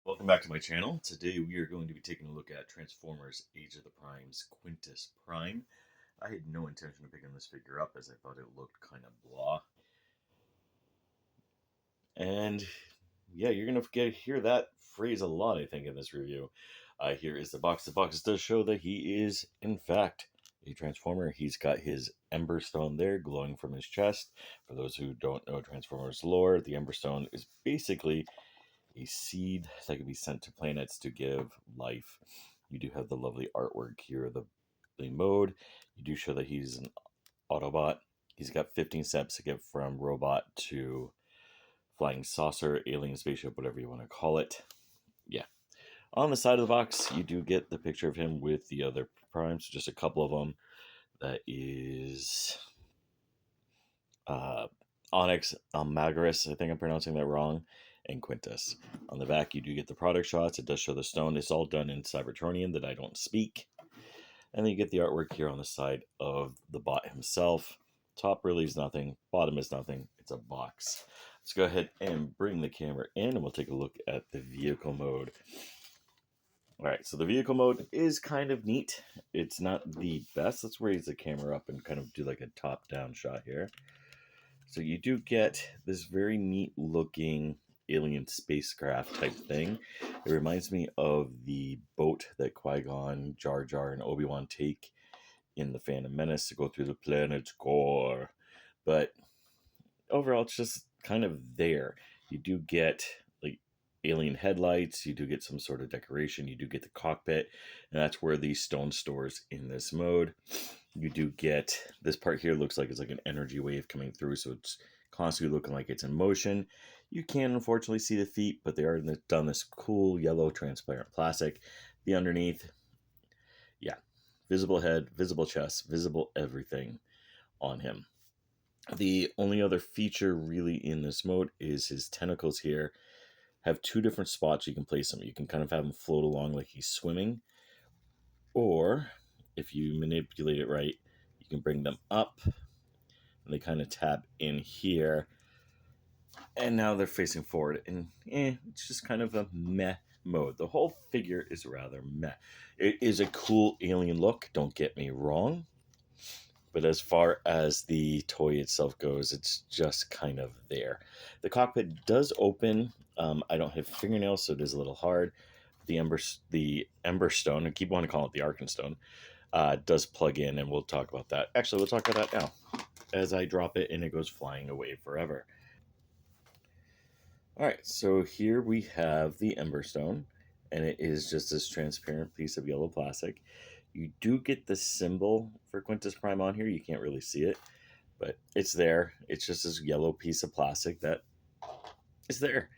Welcome back to my channel. Today we are going to be taking a look at Transformers Age of the Prime's Quintus Prime. I had no intention of picking this figure up as I thought it looked kind of blah. And yeah, you're going to hear that phrase a lot, I think, in this review. Here is the box. The box does show that he is, in fact, a Transformer. He's got his Ember Stone there glowing from his chest. For those who don't know Transformers lore, the Ember Stone is basically a seed that can be sent to planets to give life. You do have the lovely artwork here of the mode. You do show that he's an Autobot. He's got 15 steps to get from robot to flying saucer, alien spaceship, whatever you want to call it. Yeah. On the side of the box, you do get the picture of him with the other primes, just a couple of them. That is Onyx Almagris, I think I'm pronouncing that wrong, and Quintus. On the back, you do get the product shots. It does show the stone. It's all done in Cybertronian that I don't speak. And then you get the artwork here on the side of the bot himself. Top really is nothing. Bottom is nothing. It's a box. Let's go ahead and bring the camera in and we'll take a look at the vehicle mode. Alright, so the vehicle mode is kind of neat. It's not the best. Let's raise the camera up and kind of do like a top-down shot here. So you do get this very neat looking alien spacecraft type thing. It reminds me of the boat that Qui-Gon, Jar Jar, and Obi-Wan take in The Phantom Menace to go through the planet's core. But overall, it's just kind of there. You do get like alien headlights, you do get some sort of decoration, you do get the cockpit, and that's where the stone stores in this mode. You do get this part here, looks like it's like an energy wave coming through, so it's constantly looking like it's in motion. You can unfortunately see the feet, but they are done this cool yellow transparent plastic. The underneath, yeah, visible head, visible chest, visible everything on him. The only other feature really in this mode is his tentacles here have two different spots you can place them. You can kind of have him float along like he's swimming, or if you manipulate it right, you can bring them up and they kind of tap in here, and now they're facing forward, and it's just kind of a meh mode. The whole figure is rather meh. It is a cool alien look, don't get me wrong, but as far as the toy itself goes, it's just kind of there. The cockpit does open. I don't have fingernails, so it is a little hard. The Ember Stone, I keep wanting to call it the Arkenstone, does plug in, and we'll talk about that. Actually, we'll talk about that now, as I drop it and it goes flying away forever. All right, so here we have the Ember Stone, and it is just this transparent piece of yellow plastic. You do get the symbol for Quintus Prime on here. You can't really see it, but it's there. It's just this yellow piece of plastic that is there.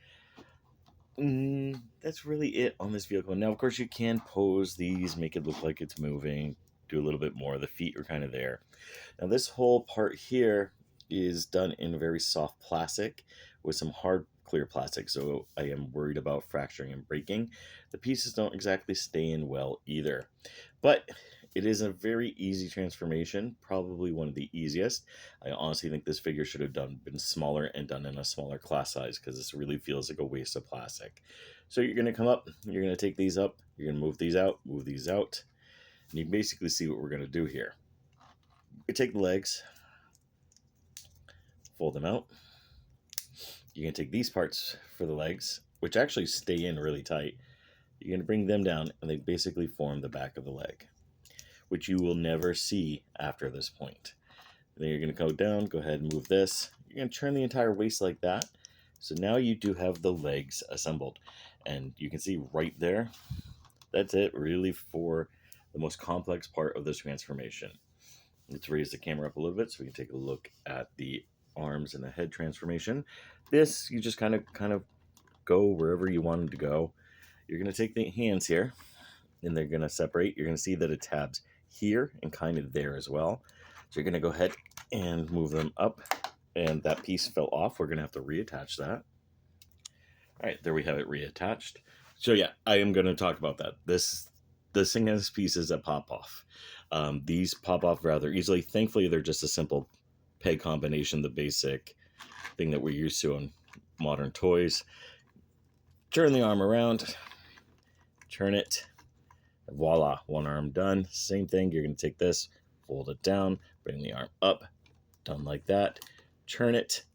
That's really it on this vehicle. Now, of course, you can pose these, make it look like it's moving, do a little bit more. The feet are kind of there. Now, this whole part here is done in very soft plastic with some hard clear plastic, so I am worried about fracturing and breaking. The pieces don't exactly stay in well either, but it is a very easy transformation, probably one of the easiest. I honestly think this figure should have been smaller and done in a smaller class size, because this really feels like a waste of plastic. So you're going to come up, you're going to take these up, you're going to move these out, and you can basically see what we're going to do here. You take the legs, fold them out. You're going to take these parts for the legs, which actually stay in really tight. You're going to bring them down, and they basically form the back of the leg, which you will never see after this point. Then you're going to go down, go ahead and move this. You're going to turn the entire waist like that. So now you do have the legs assembled. And you can see right there, that's it really for the most complex part of this transformation. Let's raise the camera up a little bit so we can take a look at the arms and the head transformation. This, you just kind of go wherever you want them to go. You're going to take the hands here, and they're going to separate. You're going to see that it tabs here and kind of there as well. So you're going to go ahead and move them up, and that piece fell off. We're going to have to reattach that. All right, there we have it reattached. So yeah, I am going to talk about that. This thing has pieces that pop off. These pop off rather easily. Thankfully, they're just a simple peg combination, the basic thing that we're used to on modern toys. Turn the arm around, turn it, voila, one arm done. Same thing, you're going to take this, fold it down, bring the arm up, done like that, turn it,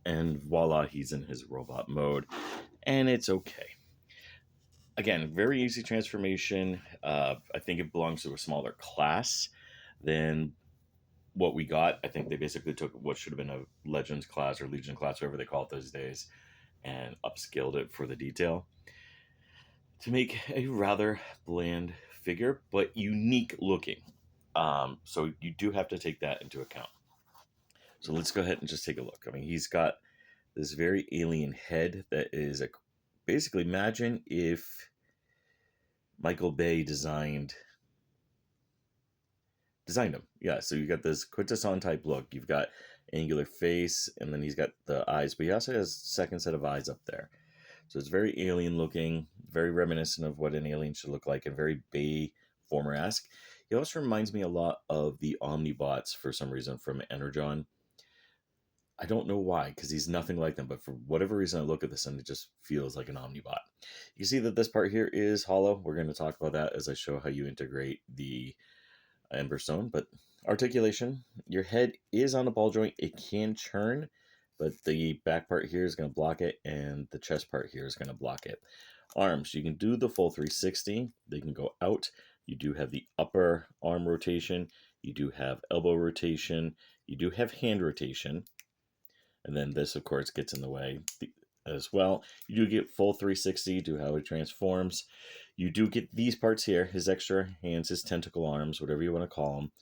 and voila, he's in his robot mode, and it's okay. Again, very easy transformation. I think it belongs to a smaller class than what we got. I think they basically took what should have been a Legends class or Legion class, whatever they call it those days, and upscaled it for the detail to make a rather bland figure, but unique looking. So you do have to take that into account. So let's go ahead and just take a look. I mean, he's got this very alien head that is basically, imagine if Michael Bay designed him. Yeah, so you got this Quintus type look. You've got angular face, and then he's got the eyes, but he also has a second set of eyes up there. So it's very alien looking, very reminiscent of what an alien should look like, and very Bay Former-esque. He also reminds me a lot of the Omnibots for some reason from Energon. I don't know why, because he's nothing like them, but for whatever reason I look at this and it just feels like an Omnibot. You see that this part here is hollow. We're going to talk about that as I show how you integrate the Emberstone, but articulation, your head is on a ball joint. It can churn, but the back part here is going to block it, and the chest part here is going to block it. Arms, you can do the full 360. They can go out. You do have the upper arm rotation. You do have elbow rotation. You do have hand rotation. And then this, of course, gets in the way as well. You do get full 360 to how it transforms. You do get these parts here, his extra hands, his tentacle arms, whatever you want to call them.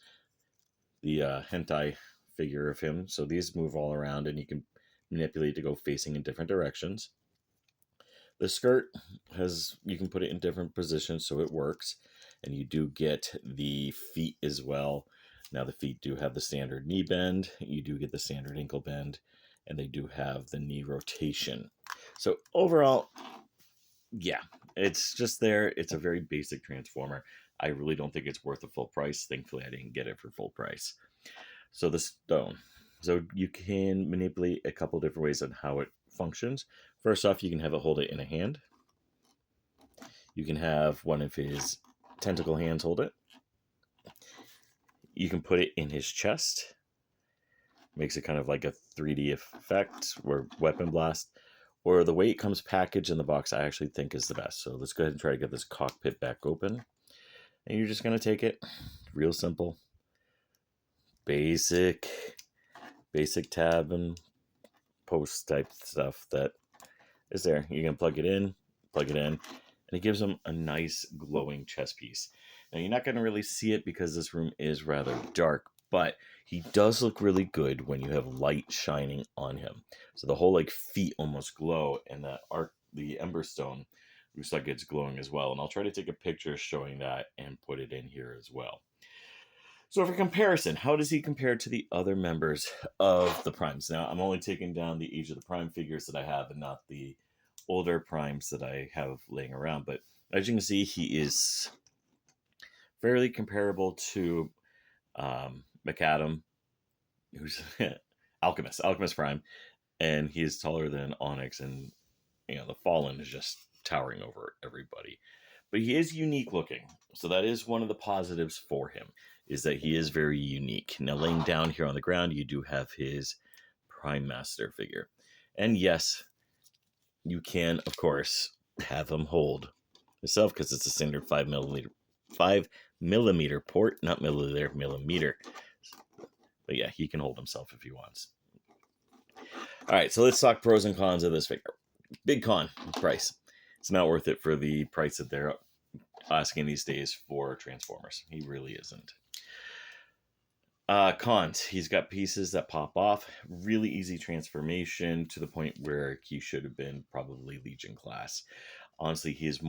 The hentai figure of him. So these move all around, and you can manipulate to go facing in different directions. The skirt you can put it in different positions so it works. And you do get the feet as well. Now the feet do have the standard knee bend. You do get the standard ankle bend. And they do have the knee rotation. So overall, yeah, it's just there. It's a very basic transformer. I really don't think it's worth the full price. Thankfully, I didn't get it for full price. So the stone. So you can manipulate a couple different ways on how it functions. First off, you can have it hold it in a hand. You can have one of his tentacle hands hold it. You can put it in his chest. Makes it kind of like a 3D effect or weapon blast. Or the way it comes packaged in the box, I actually think is the best. So let's go ahead and try to get this cockpit back open. And you're just going to take it. Real simple. Basic tab and post type stuff that is there. You're going to plug it in, and it gives them a nice glowing chest piece. Now you're not going to really see it because this room is rather dark, but he does look really good when you have light shining on him. So the whole feet almost glow, and the Emberstone looks like it's glowing as well. And I'll try to take a picture showing that and put it in here as well. So for comparison, how does he compare to the other members of the Primes? Now I'm only taking down the Age of the Prime figures that I have and not the older Primes that I have laying around. But as you can see, he is fairly comparable to McAdam, who's Alchemist Prime, and he is taller than Onyx, and the Fallen is just towering over everybody. But he is unique looking, so that is one of the positives for him, is that he is very unique. Now laying down here on the ground, you do have his Prime Master figure. And yes, you can, of course, have him hold yourself because it's a standard 5mm port, not milliliter, millimeter. But yeah, he can hold himself if he wants. All right, so let's talk pros and cons of this figure. Big con, price. It's not worth it for the price that they're asking these days for Transformers. He really isn't. Cons. He's got pieces that pop off. Really easy transformation to the point where he should have been probably Legion class. Honestly, he is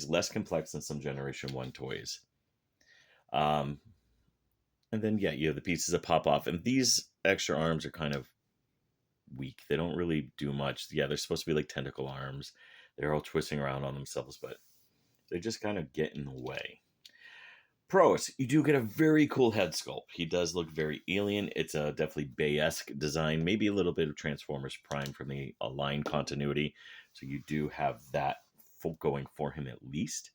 less complex than some Generation 1 toys. And then, yeah, you have the pieces that pop off. And these extra arms are kind of weak. They don't really do much. Yeah, they're supposed to be like tentacle arms. They're all twisting around on themselves, but they just kind of get in the way. Pros, you do get a very cool head sculpt. He does look very alien. It's a definitely Bay-esque design. Maybe a little bit of Transformers Prime from the Align continuity. So you do have that going for him at least.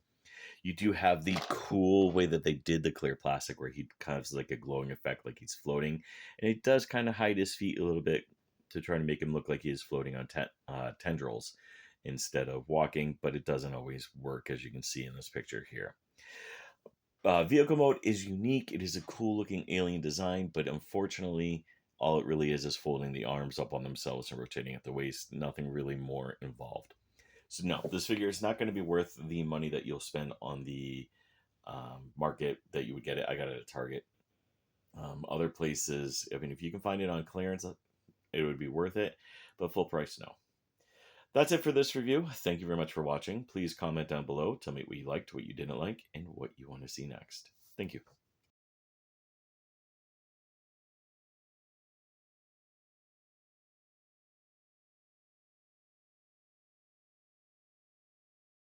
You do have the cool way that they did the clear plastic where he kind of has like a glowing effect like he's floating. And it does kind of hide his feet a little bit to try to make him look like he is floating on tendrils instead of walking, but it doesn't always work, as you can see in this picture here. Vehicle mode is unique. It is a cool looking alien design, but unfortunately, all it really is folding the arms up on themselves and rotating at the waist. Nothing really more involved. So no, this figure is not going to be worth the money that you'll spend on the market that you would get it. I got it at Target. Other places, I mean, if you can find it on clearance, it would be worth it, but full price, no. That's it for this review. Thank you very much for watching. Please comment down below. Tell me what you liked, what you didn't like, and what you want to see next. Thank you.